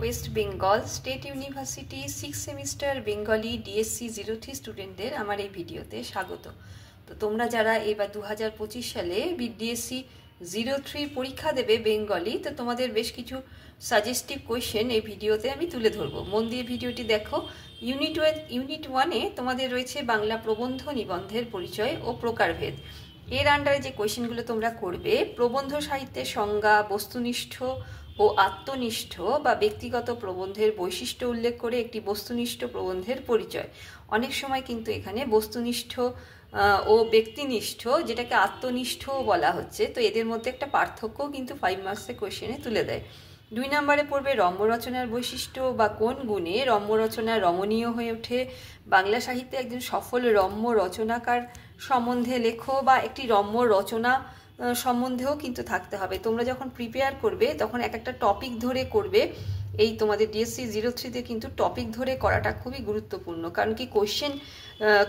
West Bengal state university 6 semester Bengali DSC 03 স্টুডেন্টদের আমার এই ভিডিওতে স্বাগত। তো তোমরা যারা এবার 2025 সালে ডিএসসি 03 পরীক্ষা দেবে বেঙ্গলি, তো তোমাদের বেশ কিছু সাজেস্টিভ কোয়েশ্চেন এই ভিডিওতে আমি তুলে ধরবো। মন দিয়ে ভিডিওটি দেখো। ইউনিট 1-এ তোমাদের রয়েছে বাংলা প্রবন্ধ নিবন্ধের পরিচয় ও প্রকারভেদ। এর আন্ডারে যে কোয়েশ্চেনগুলো তোমরা করবে, প্রবন্ধ সাহিত্যের সংজ্ঞা, বস্তুনিষ্ঠ ও আত্মনিষ্ঠ বা ব্যক্তিগত প্রবন্ধের বৈশিষ্ট্য উল্লেখ করে একটি বস্তুনিষ্ঠ প্রবন্ধের পরিচয়। অনেক সময় কিন্তু এখানে বস্তুনিষ্ঠ ও ব্যক্তিনিষ্ঠ, যেটাকে আত্মনিষ্ঠও বলা হচ্ছে, তো এদের মধ্যে একটা পার্থক্য কিন্তু 5 মার্কসের কোয়েশ্চেনে তুলে দেয়। 2 নম্বরে পড়বে রম্য রচনার বৈশিষ্ট্য বা কোন গুণে রম্য রচনা রমণীয় হয়ে ওঠে। বাংলা সাহিত্যে একজন সফল রম্য রচনাকার সম্বন্ধে লেখো, বা একটি রম্য রচনা সম্বন্ধেও কিন্তু থাকতে হবে। তোমরা যখন প্রিপেয়ার করবে তখন এক একটা টপিক ধরে করবে। এই তোমাদের ডিএসসি 03-তে কিন্তু টপিক ধরে করাটা খুবই গুরুত্বপূর্ণ, কারণ কি কোয়েশ্চেন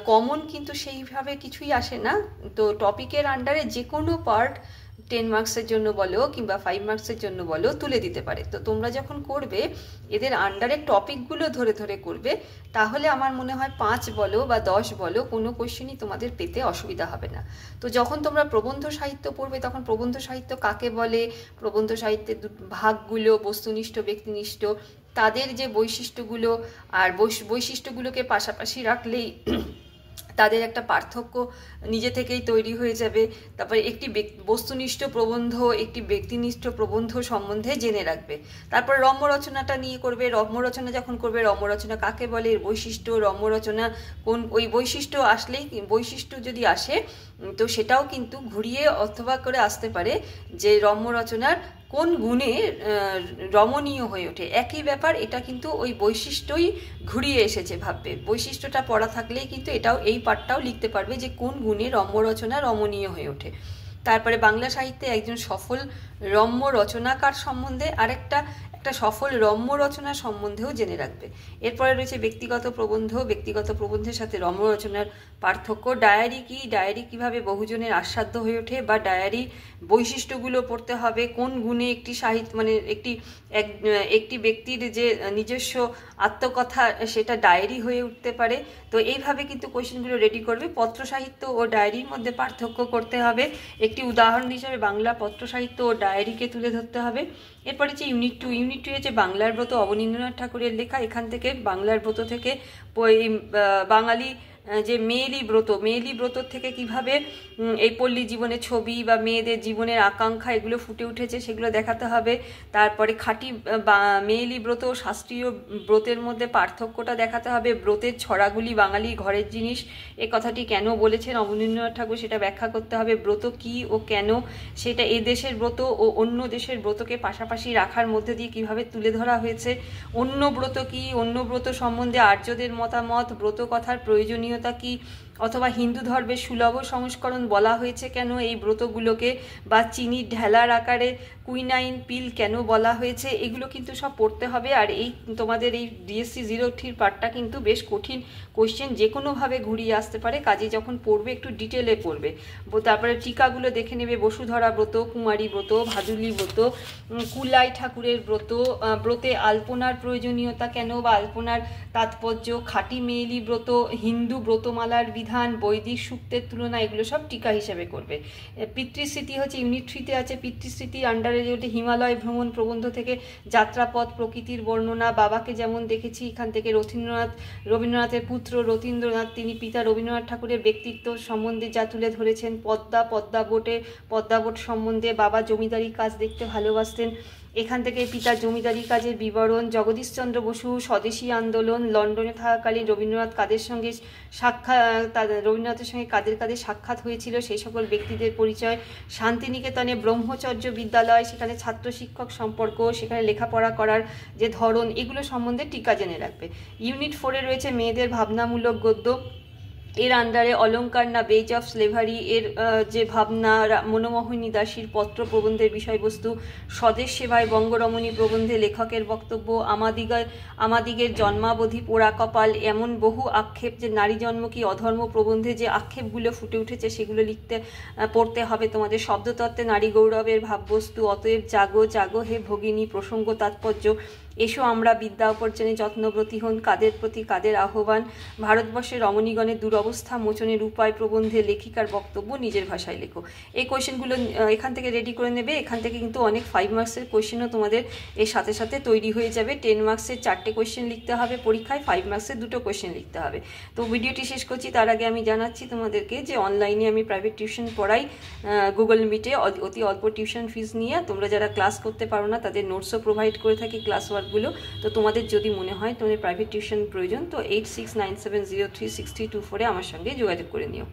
কমন কিন্তু সেইভাবে কিছুই আসে না। তো টপিকের আন্ডারে যে কোনো পার্ট 10 মার্কসের জন্য বলো কিংবা 5 মার্কসের জন্য বলো তুলে দিতে পারে। তো তোমরা যখন করবে এদের আন্ডারে টপিকগুলো ধরে ধরে করবে, তাহলে আমার মনে হয় 5 বলো বা 10 বলো, কোনো কোয়েশ্চেনই তোমাদের পেতে অসুবিধা হবে না। তো যখন তোমরা প্রবন্ধ সাহিত্য পড়বে তখন প্রবন্ধ সাহিত্য কাকে বলে, প্রবন্ধ সাহিত্যের ভাগগুলো বস্তুনিষ্ঠ ব্যক্তিনিষ্ঠ, তাদের যে বৈশিষ্ট্যগুলো আর বৈশিষ্ট্যগুলোকে পাশাপাশি রাখলেই তাদের একটা পার্থক্য নিজে থেকেই তৈরি হয়ে যাবে। তারপরে একটি বস্তুনিষ্ঠ প্রবন্ধ একটি ব্যক্তিনিষ্ঠ প্রবন্ধ সম্বন্ধে জেনে রাখবে। তারপর রম্য রচনাটা নিয়ে করবে। রম্য রচনা যখন করবে, রম্য রচনা কাকে বলে, এর বৈশিষ্ট্য, রম্য রচনা কোন, ওই বৈশিষ্ট্য আসলেই, বৈশিষ্ট্য যদি আসে তো সেটাও কিন্তু ঘুরিয়ে অথবা করে আসতে পারে যে রম্য রচনার কোন গুণে রমণীয় হয়ে ওঠে। একই ব্যাপার, এটা কিন্তু ওই বৈশিষ্ট্যই ঘুরিয়ে এসেছে ভাববে। বৈশিষ্ট্যটা পড়া থাকলেই কিন্তু এটাও, এই পাঠটাও লিখতে পারবে যে কোন গুণে রম্য রচনা রমণীয় হয়ে ওঠে। তারপরে বাংলা সাহিত্যে একজন সফল রম্য রচনাকার সম্বন্ধে আরেকটা সফল রম্য রচনা সম্বন্ধেও জেনে রাখবে। এরপরে রয়েছে ব্যক্তিগত প্রবন্ধ। ব্যক্তিগত প্রবন্ধের সাথে রম্য রচনার পার্থক্য। ডায়েরি কি, ডায়েরি কিভাবে বহুজনের আস্বাদ্য হয়ে ওঠে, বা ডায়েরি বৈশিষ্ট্যগুলো পড়তে হবে। কোন গুণে একটি সাহিত্য মানে একটি ব্যক্তির যে নিজস্ব আত্মকথা সেটা ডায়েরি হয়ে উঠতে পারে। তো এইভাবে কিন্তু কোয়েশ্চেনগুলো রেডি করবে। পত্র সাহিত্য ও ডায়েরির মধ্যে পার্থক্য করতে হবে। একটি উদাহরণ হিসাবে বাংলা পত্র সাহিত্য ও ডায়েরিকে তুলে ধরতে হবে। এরপরে যে ইউনিট 2 হচ্ছে বাংলার ব্রত, অবনীন্দ্রনাথ ঠাকুরের লেখা। এখান থেকে বাংলার ব্রত থেকে বাঙালি যে মেয়েলি ব্রত থেকে কিভাবে এই পল্লী জীবনের ছবি বা মেয়েদের জীবনের আকাঙ্ক্ষা এগুলো ফুটে উঠেছে সেগুলো দেখাতে হবে। তারপরে খাঁটি মেয়েলি ব্রত ও শাস্ত্রীয় ব্রতের মধ্যে পার্থক্যটা দেখাতে হবে। ব্রতের ছড়াগুলি বাঙালি ঘরের জিনিস, এ কথাটি কেন বলেছেন অবনীন্দ্রনাথ ঠাকুর সেটা ব্যাখ্যা করতে হবে। ব্রত কি ও কেন সেটা এ দেশের ব্রত ও অন্য দেশের ব্রতকে পাশাপাশি রাখার মধ্যে দিয়ে কিভাবে তুলে ধরা হয়েছে। অন্য ব্রত কি, অন্য ব্রত সম্বন্ধে আর্যদের মতামত, ব্রত কথার প্রয়োজনীয়তা কি, অথবা হিন্দু ধর্মের সুলভ সংস্করণ বলা হয়েছে কেন এই ব্রতগুলোকে, বা চিনির ঢেলার আকারে কুইনাইন পিল কেন বলা হয়েছে, এগুলো কিন্তু সব পড়তে হবে। আর এই তোমাদের এই ডিএসসি 03 পার্টটা কিন্তু বেশ কঠিন কোয়েশ্চেন, যে কোনোভাবে ঘুরিয়ে আসতে পারে। কাজে যখন পড়বে একটু ডিটেলে পড়বে। তারপরে টিকাগুলো দেখে নেবে। বসুধরা ব্রত, কুমারী ব্রত, ভাদুলি ব্রত, কুলাই ঠাকুরের ব্রত, ব্রতে আলপনার প্রয়োজনীয়তা কেন বা আলপনার তাৎপর্য, খাঁটি মেয়েলি ব্রত, হিন্দু ব্রতমালার বিধান, বৈদিক সূক্তের তুলনা, এগুলো সব টিকা হিসেবে করবে। পিতৃস্মৃতি হচ্ছে ইউনিট 3-তে আছে। পিতৃস্মৃতি আন্ডারে যেটা হিমালয় ভ্রমণ প্রবন্ধ থেকে যাত্রাপথ, প্রকৃতির বর্ণনা, বাবাকে যেমন দেখেছি, এখান থেকে রবীন্দ্রনাথের পুত্র রথীন্দ্রনাথ, তিনি পিতা রবীন্দ্রনাথ ঠাকুরের ব্যক্তিত্ব সম্বন্ধে যা তুলে ধরেছেন। পদ্মাবট সম্বন্ধে, বাবা জমিদারি কাজ দেখতে ভালোবাসতেন, এখান থেকে পিতা জমিদারি কাজের বিবরণ। জগদীশচন্দ্র বসু, স্বদেশী আন্দোলন, লন্ডনে থাকাকালীন রবীন্দ্রনাথের সঙ্গে কাদের সাক্ষাৎ হয়েছিল সেই সকল ব্যক্তিদের পরিচয়। শান্তিনিকেতনে ব্রহ্মচর্য বিদ্যালয়, সেখানে ছাত্র শিক্ষক সম্পর্ক, সেখানে লেখাপড়া করার যে ধরন, এগুলো সম্বন্ধে টিকা জেনে রাখবে। ইউনিট 4-এ রয়েছে মেয়েদের ভাবনামূলক গদ্য। এর আন্ডারে অলঙ্কার না বেজ অফ স্লেভারি এর যে ভাবনা, মনোমোহিনী দাসীর পত্র প্রবন্ধের বিষয়বস্তু, স্বদেশ সেবায় বঙ্গরমণী প্রবন্ধে লেখকের বক্তব্য, আমাদিগের জন্মাবধি পোড়া কপাল, এমন বহু আক্ষেপ যে নারী জন্ম কি অধর্ম প্রবন্ধে যে আক্ষেপগুলো ফুটে উঠেছে সেগুলো পড়তে হবে তোমাদের। শব্দতত্ত্বে নারী গৌরবের ভাববস্তু, অতএব জাগো জাগো হে ভগিনী, প্রসঙ্গ তাৎপর্য, এসো আমরা বিদ্যা উপার্জনে যত্নব্রতী হন, কাদের প্রতি কাদের আহ্বান, ভারতবর্ষের রমণীগণের দুরবস্থা মোচনের উপায় প্রবন্ধে লেখিকার বক্তব্য, নিজের ভাষায় লেখো। এই কোয়েশ্চেনগুলো এখান থেকে রেডি করে নেবে। এখান থেকে কিন্তু অনেক 5 মার্কসের কোয়েশ্চেনও তোমাদের এর সাথে সাথে তৈরি হয়ে যাবে। 10 মার্কসের 4টে কোয়েশ্চেন লিখতে হবে পরীক্ষায়, 5 মার্কসের 2টো কোয়েশ্চেন লিখতে হবে। তো ভিডিওটি শেষ করছি, তার আগে আমি জানাচ্ছি তোমাদেরকে যে অনলাইনে আমি প্রাইভেট টিউশন পড়াই গুগল মিটে, অতি অল্প টিউশন ফিস নিয়ে। তোমরা যারা ক্লাস করতে পারো না তাদের নোটসও প্রোভাইড করে থাকি, ক্লাস ওয়ার্কগুলো। তো তোমাদের যদি মনে হয় তোমাদের প্রাইভেট টিউশন প্রয়োজন, তো 8697036024 আমার সঙ্গে যোগাযোগ করে নিও।